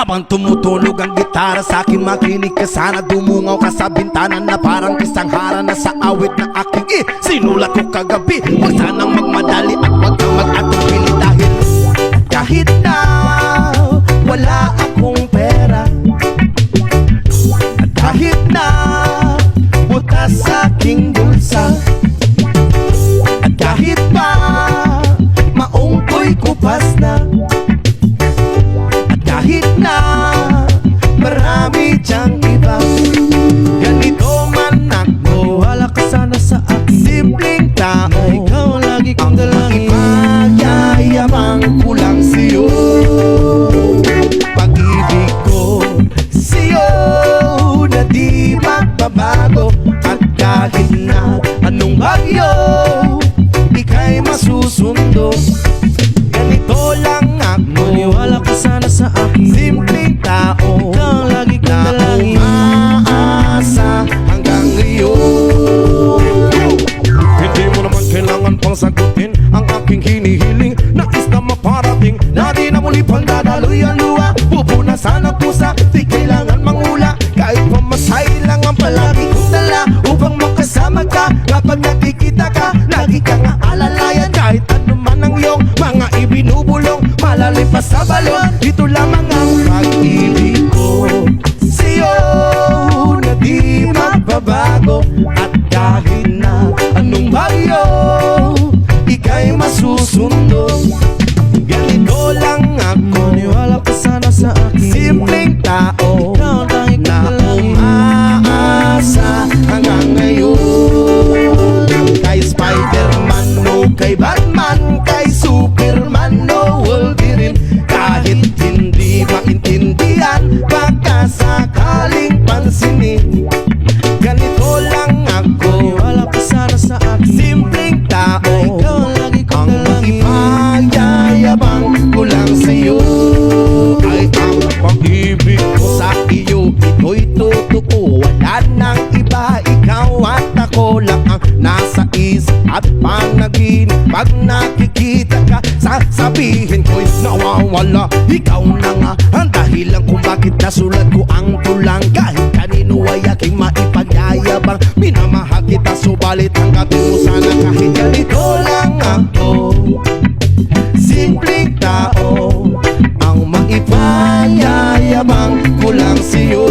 Habang tumutunog ang gitara sa akin, makinig ka sana. Dumungaw ka sa bintana na parang isang hara na sa awit na aking sinulat ko kagabi. Huwag sanang magmadali at huwag kang mag-atong pili. Dahil kahit na wala akong pera, at kahit na butas sa aking bulsa, at kahit pa maong ko'y kupas na, at kahit na marami diyang iba, ganito man ako. Wala ka sana sa akin, Simpleng tao, ikaw ang lagi kong dalangin. Magyayabang ko lang sa'yo. Pag-ibig ko sa'yo na di magbabago. At kahit na anong bagyo, ika'y masusundo. Ganito lang ako, Maniwala ka sana sa akin, simpleng tao, ikaw ang lagi kong na dalangin. umaasa hanggang ngayon. Hindi mo naman kailangan pang sagutin ang aking hinihiling. Nais na maparating na di na muli pang dadaloy ang luha. Pupunasan ang pusa, di kailangan mangula. Kahit pamasahe lang ang palagi kong dala upang makasama ka. Kapag nakikita ka, lagi kang aalalayan. Kahit ano man ang iyong mga ibinubulong, malalim pa sa balon, ito lamang ang pag-ibig ko sa'yo na di magbabago. At kahit na anong bagyo, ika'y masusundo. Ganito lang ako, Maniwala ka sana sa akin, simpleng tao, ikaw ang lagi kong na dalangin. umaasa hanggang ngayon. Kay Spider-Man o kay Batman, kay Superman o Wolverine, kahit hindi maintindihan, baka sakaling pansinin. Ganito lang ako, Maniwala ka sana sa akin, simpleng tao, ikaw ang lagi kong ang dalangin. ipagyayabang ko lang sa'yo ay ang pag-ibig ko sa iyo. Ito'y totoo, wala nang iba. Ikaw at ako lang ang nasa isip at panaginip. Pag nakikita ka, sasabihin ko'y nawawala. Ikaw na nga ang dahilan kung bakit nasulat ko ang tulang. Kahit kanino ay aking maipagyayabang, minamahal kita subalit tanggapin mo sana kahit ganito lang ako. Simpleng tao, ang maipanyayabang ko lang sa'yo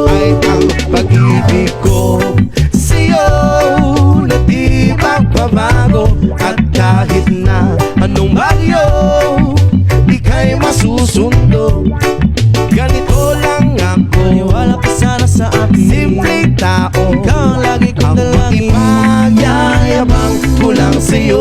ay ang pag-ibig ko sa'yo na di magbabago. At kahit na anong bagyo, ika'y masusundo. Ganito lang ako, Maniwala ka sana sa akin, simpleng tao, ikaw ang lagi kong ang dalangin. maipanyayabang ko lang sa'yo.